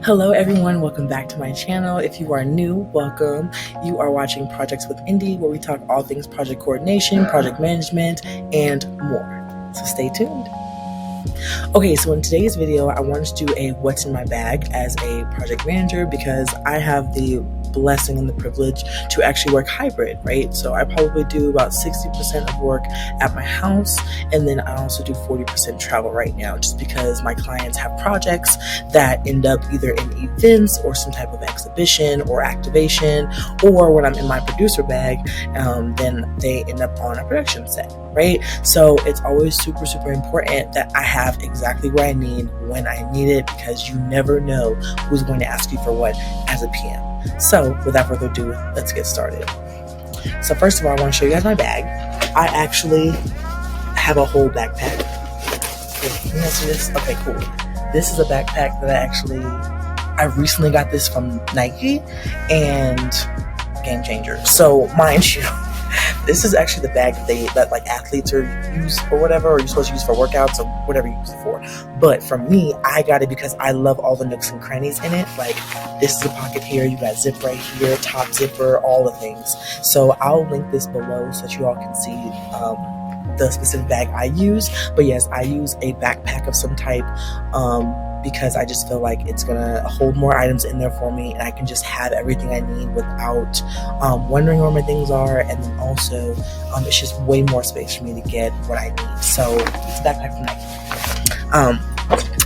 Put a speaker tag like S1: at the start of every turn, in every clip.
S1: Hello everyone, welcome back to my channel. If you are new, welcome. You are watching Projects with Indy, where we talk all things project coordination, project management, and more. So stay tuned. Okay, so in today's video, I wanted to do a what's in my bag as a project manager because I have the blessing and the privilege to actually work hybrid, right? So I probably do about 60% of work at my house, and then I also do 40% travel right now, just because my clients have projects that end up either in events or some type of exhibition or activation, or when I'm in my producer bag, then they end up on a production set, right? So it's always super, super important that I have exactly what I need when I need it, because you never know who's going to ask you for what as a PM. So without further ado, let's get started. So first of all, I want to show you guys my bag. I actually have a whole backpack. Okay, can you guys see this? Okay, cool. This is a backpack that I recently got this from Nike, and game changer. So mind you, this is actually the bag that like athletes are use or whatever, or you're supposed to use for workouts or whatever you use it for. But for me, I got it because I love all the nooks and crannies in it. Like, this is a pocket here, you got zip right here, top zipper, all the things. So I'll link this below so that you all can see the specific bag I use. But yes, I use a backpack of some type, because I just feel like it's gonna hold more items in there for me, and I can just have everything I need without wondering where my things are. And then also, it's just way more space for me to get what I need. So it's a backpack from Nike.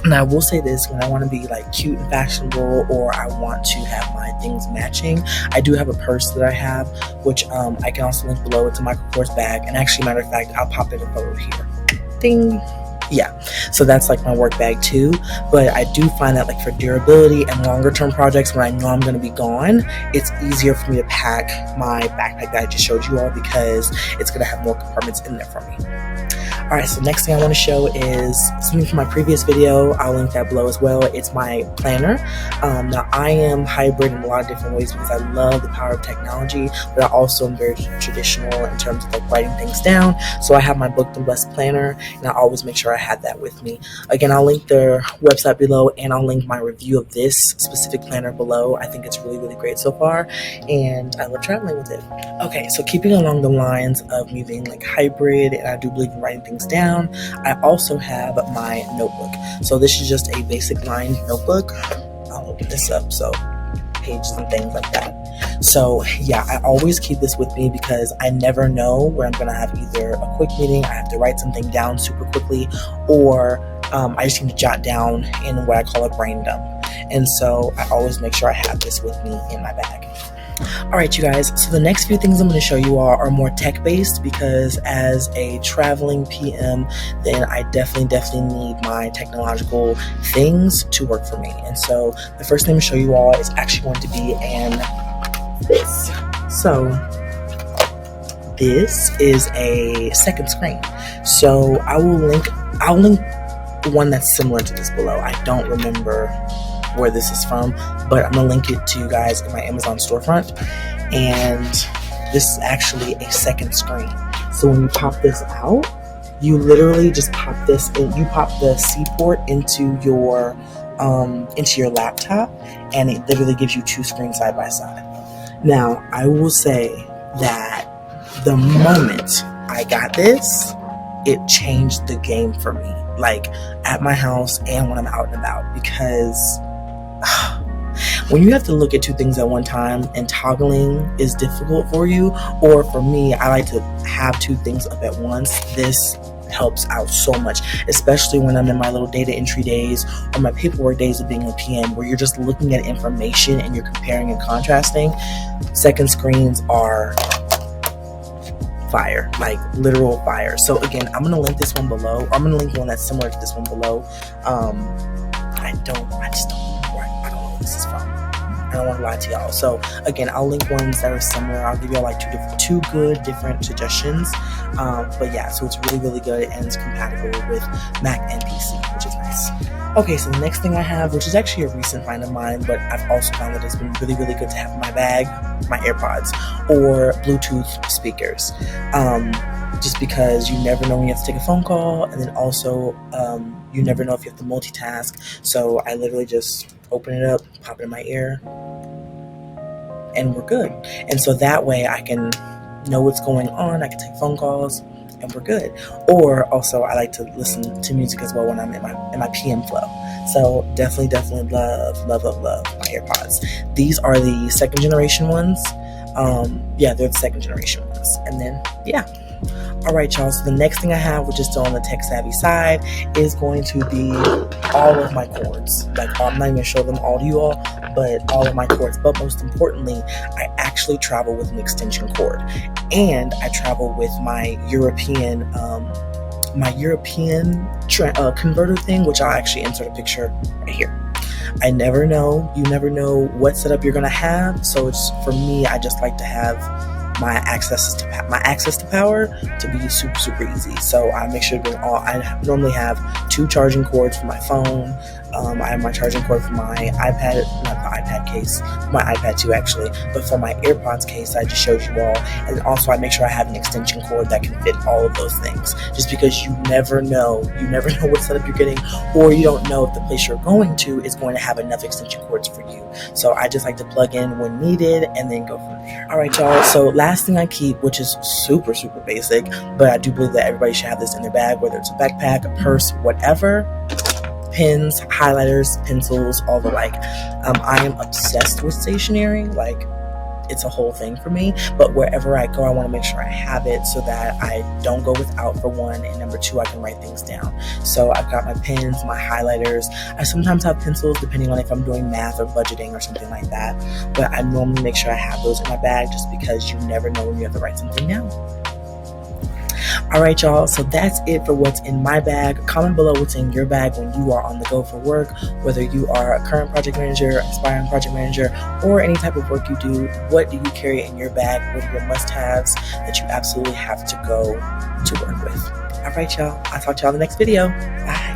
S1: And I will say this, when I want to be like cute and fashionable, or I want to have my things matching, I do have a purse that I have, which I can also link below. It's a Michael Kors bag, and actually, matter of fact, I'll pop it in photo here. Ding. Yeah, so that's like my work bag too. But I do find that like for durability and longer term projects, when I know I'm going to be gone, it's easier for me to pack my backpack that I just showed you all, because it's going to have more compartments in there for me. Alright, so next thing I want to show is something from my previous video. I'll link that below as well. It's my planner. Now, I am hybrid in a lot of different ways because I love the power of technology, but I also am very traditional in terms of like writing things down. So I have my Booked and Blessed planner, and I always make sure I have that with me. Again, I'll link their website below, and I'll link my review of this specific planner below. I think it's really, really great so far, and I love traveling with it. Okay, so keeping along the lines of me being like hybrid, and I do believe in writing things down, I also have my notebook. So this is just a basic lined notebook. I'll open this up, so pages and things like that. So yeah, I always keep this with me because I never know where I'm gonna have either a quick meeting, I have to write something down super quickly, or I just need to jot down in what I call a brain dump. And so I always make sure I have this with me in my bag. Alright, you guys, so the next few things I'm going to show you all are more tech-based, because as a traveling PM, then I definitely need my technological things to work for me. And so the first thing I'm going to show you all is actually going to be this. So this is a second screen. So I'll link one that's similar to this below. I don't remember where this is from, but I'm gonna link it to you guys in my Amazon storefront. And this is actually a second screen. So when you pop this out, you literally just pop this in. You pop the C port into your laptop, and it literally gives you two screens side by side. Now, I will say that the moment I got this, it changed the game for me, like at my house and when I'm out and about, because when you have to look at two things at one time and toggling is difficult for you, or for me, I like to have two things up at once, this helps out so much, especially when I'm in my little data entry days or my paperwork days of being a PM, where you're just looking at information and you're comparing and contrasting. Second screens are fire, like literal fire. So again, I'm gonna link this one below, or I'm gonna link one that's similar to this one below. I just don't remember. I don't know where this is from. I don't want to lie to y'all. So again, I'll link ones that are similar. I'll give y'all like two good different suggestions. But yeah, so it's really, really good, and it's compatible with Mac and PC, which is nice. Okay, so the next thing I have, which is actually a recent find of mine, but I've also found that it's been really, really good to have in my bag, my AirPods or Bluetooth speakers. Just because you never know when you have to take a phone call, and then also you never know if you have to multitask. So I literally just open it up, pop it in my ear, and we're good. And so that way I can know what's going on. I can take phone calls, and we're good. Or also, I like to listen to music as well when I'm in my PM flow. So definitely love my AirPods. These are the second generation ones. They're the second generation ones. And then, all right, y'all. So the next thing I have, which is still on the tech savvy side, is going to be all of my cords. Like, I'm not even gonna show them all to you all, but all of my cords. But most importantly, I actually travel with an extension cord, and I travel with my European converter thing, which I'll actually insert a picture right here. You never know what setup you're gonna have. So it's, for me, I just like to have my access to power to be super easy. So I make sure to bring all. I normally have 2 charging cords for my phone. I have my charging cord for my iPad, not the iPad case, my iPad too actually, but for my AirPods case I just showed you all. And also I make sure I have an extension cord that can fit all of those things, just because you never know what setup you're getting, or you don't know if the place you're going to is going to have enough extension cords for you. So I just like to plug in when needed and then go from there. All right, y'all. So last thing I keep, which is super basic, but I do believe that everybody should have this in their bag, whether it's a backpack, a purse, whatever: pens, highlighters, pencils, all the like. I am obsessed with stationery. Like, it's a whole thing for me. But wherever I go, I want to make sure I have it so that I don't go without, for one, and number 2, I can write things down. So I've got my pens, my highlighters. I sometimes have pencils depending on if I'm doing math or budgeting or something like that. But I normally make sure I have those in my bag, just because you never know when you have to write something down. All right, y'all. So that's it for what's in my bag. Comment below what's in your bag when you are on the go for work, whether you are a current project manager, aspiring project manager, or any type of work you do. What do you carry in your bag? What are your must-haves that you absolutely have to go to work with? All right, y'all. I'll talk to y'all in the next video. Bye.